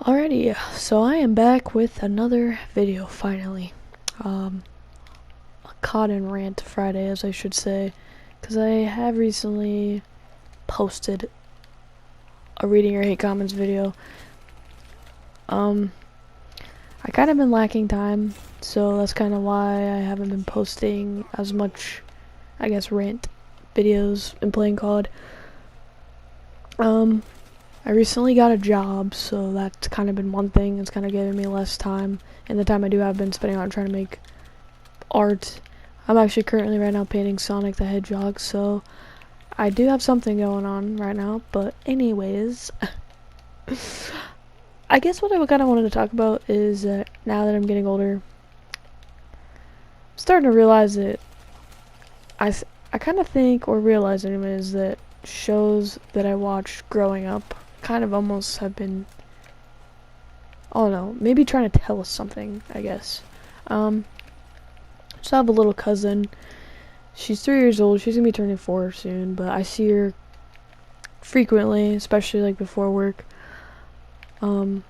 Alrighty, so I am back with another video finally. A caught in rant Friday, as I should say, because I have recently posted a reading your hate comments video. I kind of been lacking time, so that's kind of why I haven't been posting as much, I guess, rant videos and playing COD. I recently got a job, so that's kind of been one thing. It's kind of giving me less time, and the time I do have been spending on trying to make art. I'm actually currently right now painting Sonic the Hedgehog, so I do have something going on right now. But anyways, I guess what I kind of wanted to talk about is that now that I'm getting older, I'm starting to realize that I kind of think, or realize anyways, that shows that I watched growing up kind of almost have been, I don't know, maybe trying to tell us something, I guess. So I have a little cousin. She's 3 years old. She's gonna be turning 4 soon, but I see her frequently, especially like before work. Cause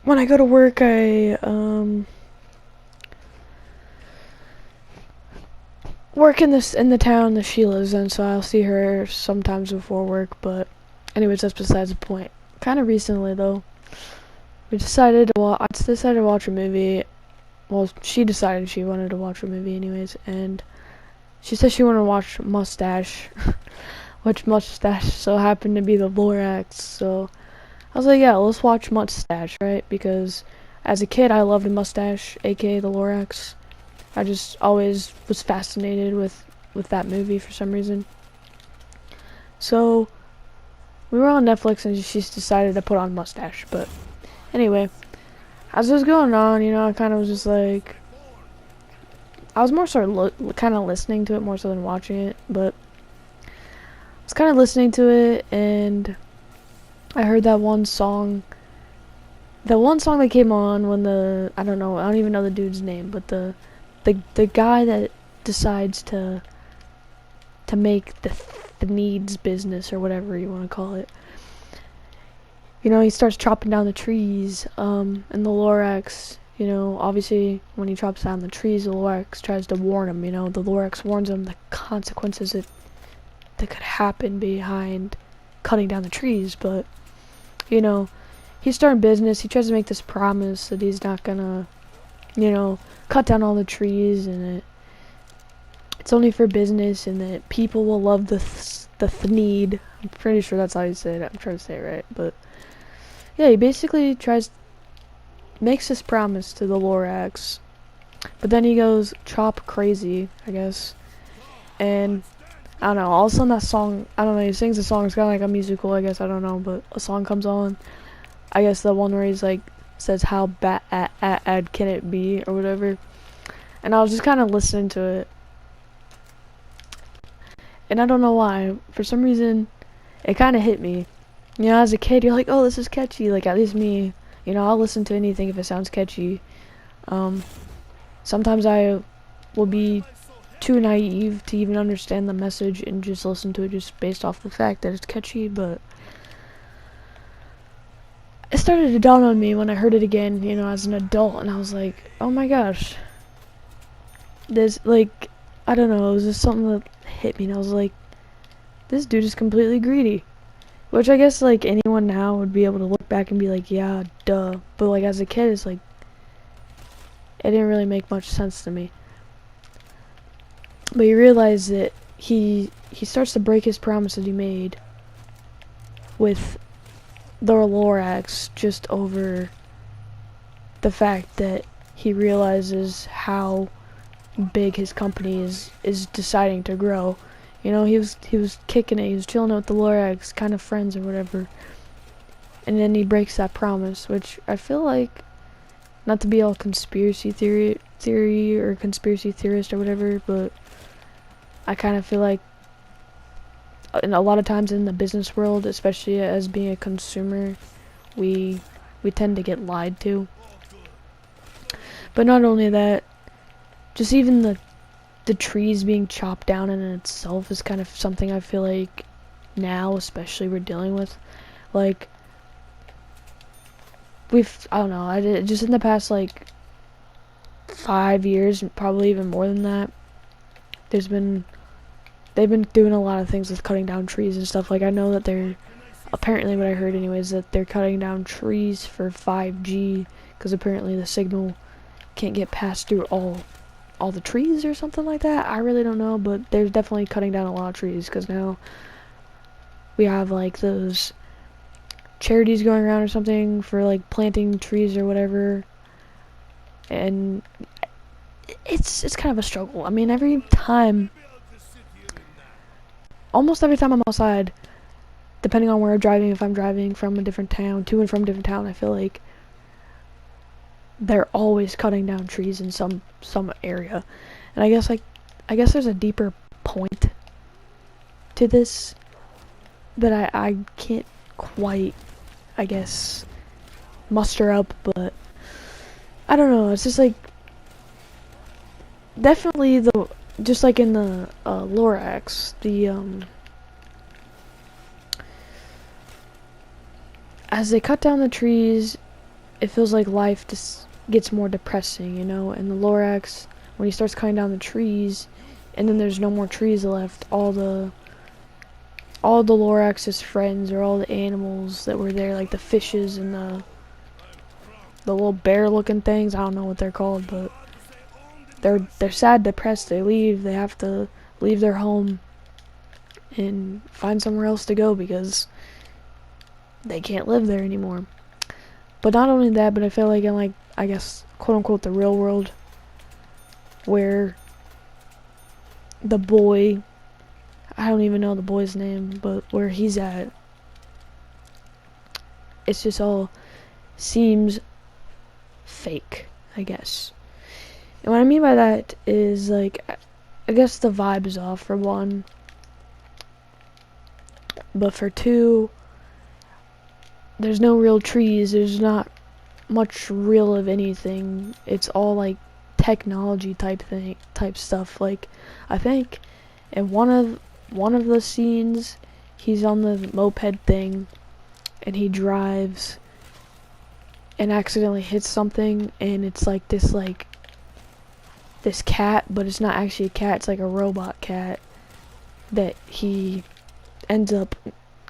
when I go to work, I work in the town that she lives in, so I'll see her sometimes before work. But anyways, that's besides the point. Kind of recently though, I decided to watch a movie. Well, she decided she wanted to watch a movie anyways, and she said she wanted to watch Mustache, which Mustache so happened to be the Lorax. So I was like, yeah, let's watch Mustache, right? Because as a kid, I loved Mustache, aka the Lorax. I just always was fascinated with that movie for some reason. So we were on Netflix, and she decided to put on Mustache. But anyway, as it was going on, I kind of was just like, I was more sort of kind of listening to it more so than watching it, but I was kind of listening to it, and I heard that one song that came on when I don't even know the dude's name, but the guy that decides to make the needs business, or whatever you want to call it. He starts chopping down the trees, and the Lorax, obviously when he chops down the trees, the Lorax tries to warn him, the Lorax warns him the consequences that could happen behind cutting down the trees. But, he's starting business. He tries to make this promise that he's not gonna, cut down all the trees, and it's only for business, and that people will love the Thneed. I'm pretty sure that's how you say it. I'm trying to say it right, but yeah, he basically makes this promise to the Lorax, but then he goes chop crazy, I guess, and I don't know, all of a sudden that song, I don't know, he sings a song, it's kind of like a musical, I guess, I don't know, but a song comes on, I guess the one where he's like, says how bad can it be, or whatever, and I was just kind of listening to it, and I don't know why, for some reason, it kind of hit me. As a kid, you're like, oh, this is catchy, like, at least me, I'll listen to anything if it sounds catchy. Sometimes I will be too naive to even understand the message and just listen to it just based off the fact that it's catchy, but it started to dawn on me when I heard it again, as an adult, and I was like, oh my gosh. There's, like, I don't know, it was just something that hit me, and I was like, this dude is completely greedy. Which I guess, like, anyone now would be able to look back and be like, yeah, duh. But, like, as a kid, it's like, it didn't really make much sense to me. But you realize that he starts to break his promise that he made with the Lorax just over the fact that he realizes how big his company is deciding to grow. He was kicking it, he was chilling with the Lorax, kind of friends or whatever. And then he breaks that promise, which I feel like, not to be all conspiracy theory or conspiracy theorist or whatever, but I kind of feel like, and a lot of times in the business world, especially as being a consumer, we tend to get lied to. But not only that, just even the trees being chopped down in itself is kind of something I feel like now especially we're dealing with. Like, I don't know, just in the past, like, 5 years, probably even more than that, they've been doing a lot of things with cutting down trees and stuff. Like, I know that apparently what I heard anyways, that they're cutting down trees for 5G, because apparently the signal can't get passed through all the trees or something like that. I really don't know, but they're definitely cutting down a lot of trees, because now we have, like, those charities going around or something for, like, planting trees or whatever, and it's kind of a struggle. I mean, almost every time I'm outside, depending on where I'm driving, if I'm driving from a different town, to and from a different town, I feel like they're always cutting down trees in some area. And I guess there's a deeper point to this that I can't quite, I guess, muster up, but I don't know, it's just like, definitely just like in the Lorax, as they cut down the trees, it feels like life just gets more depressing, you know. And the Lorax, when he starts cutting down the trees, and then there's no more trees left, all the Lorax's friends, or all the animals that were there, like the fishes and the little bear-looking things, I don't know what they're called, but they're sad, depressed. They leave. They have to leave their home and find somewhere else to go because they can't live there anymore. But not only that, but I feel like in, like, I guess, quote unquote, the real world, where the boy, I don't even know the boy's name, but where he's at, it's just all seems fake, I guess. And what I mean by that is, like, I guess the vibe is off, for one. But for two, there's no real trees. There's not much real of anything. It's all, like, technology type stuff. Like, I think in one of the scenes, he's on the moped thing, and he drives and accidentally hits something, and it's like this cat, but it's not actually a cat, it's like a robot cat that he ends up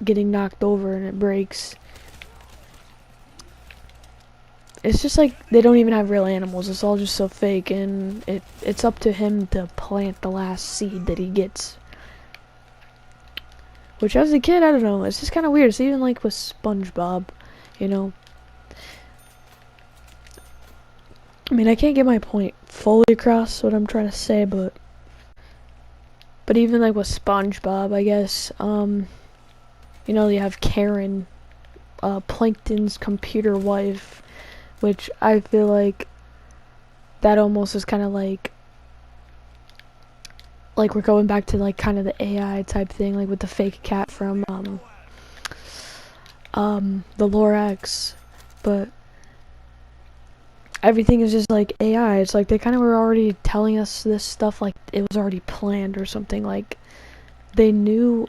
getting knocked over and it breaks. It's just like they don't even have real animals. It's all just so fake, and it's up to him to plant the last seed that he gets. Which, as a kid, I don't know, it's just kind of weird. It's even like with SpongeBob, you know. I mean, I can't get my point fully across, what I'm trying to say, but even like with SpongeBob, I guess, you know, you have Karen, Plankton's computer wife, which I feel like that almost is kind of like we're going back to, like, kind of the AI type thing, like with the fake cat from the Lorax, but everything is just like AI. It's like they kind of were already telling us this stuff, like it was already planned or something. Like, they knew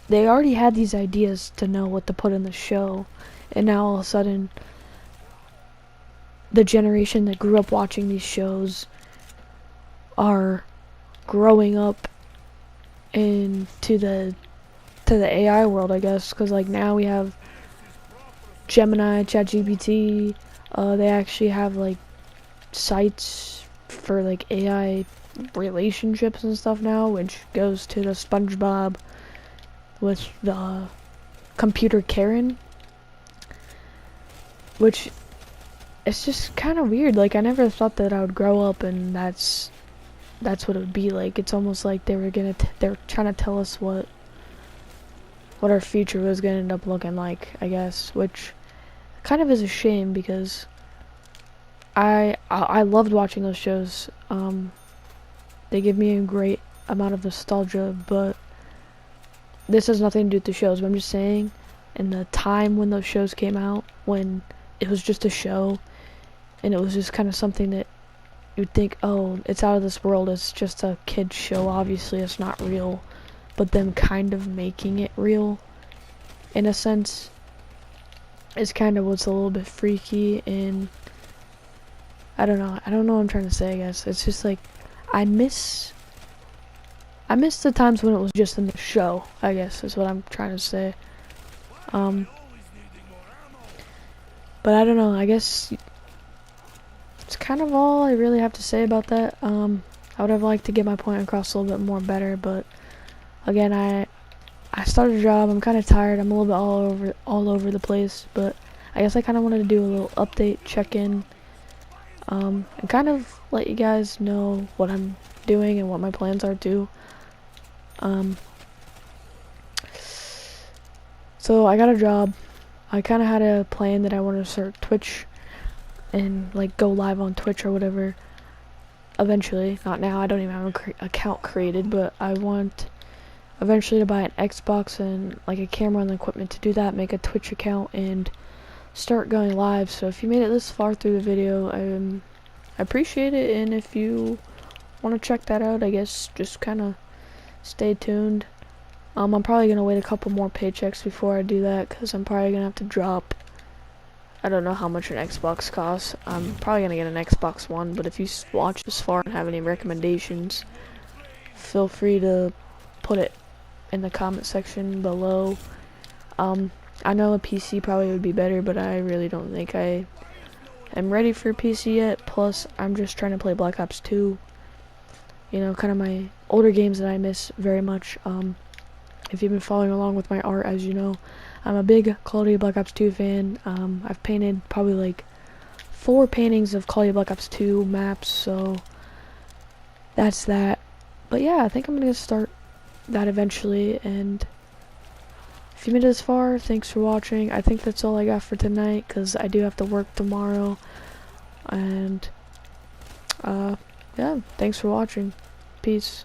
they already had these ideas to know what to put in the show, and now all of a sudden the generation that grew up watching these shows are growing up into the AI world, I guess, because, like, now we have Gemini, ChatGPT. They actually have, like, sites for, like, AI relationships and stuff now, which goes to the SpongeBob with the computer Karen, which, it's just kind of weird. Like, I never thought that I would grow up and that's what it would be like. It's almost like they were trying to tell us what our future was gonna end up looking like, I guess, which kind of is a shame, because I loved watching those shows. They give me a great amount of nostalgia, but this has nothing to do with the shows. But I'm just saying, in the time when those shows came out, when it was just a show, and it was just kind of something that you'd think, oh, it's out of this world, it's just a kid's show, obviously it's not real. but them kind of making it real, in a sense, is kind of what's a little bit freaky. And I don't know what I'm trying to say, I guess. It's just like, I miss the times when it was just in the show, I guess, is what I'm trying to say. But I don't know, I guess it's kind of all I really have to say about that. I would have liked to get my point across a little bit more better, but again, I started a job, I'm kind of tired, I'm a little bit all over the place, but I guess I kind of wanted to do a little update, check-in, and kind of let you guys know what I'm doing and what my plans are too. So I got a job. I kind of had a plan that I wanted to start Twitch and like go live on Twitch or whatever eventually. Not now, I don't even have an account created, but I want eventually to buy an Xbox and like a camera and the equipment to do that, make a Twitch account and start going live. So if you made it this far through the video, I appreciate it, and if you want to check that out, I guess just kind of stay tuned. I'm probably gonna wait a couple more paychecks before I do that, because I'm probably gonna have to drop, I don't know how much an Xbox costs. I'm probably gonna get an Xbox One, but if you watch this far and have any recommendations, feel free to put it in the comment section below. I know a PC probably would be better, but I really don't think I am ready for a PC yet. Plus, I'm just trying to play Black Ops 2. You know, kind of my older games that I miss very much. If you've been following along with my art, as you know, I'm a big Call of Duty Black Ops 2 fan. I've painted probably like 4 paintings of Call of Duty Black Ops 2 maps, so that's that. But yeah, I think I'm gonna start that eventually, and if you made it this far, thanks for watching. I think that's all I got for tonight, because I do have to work tomorrow, and yeah, thanks for watching. Peace.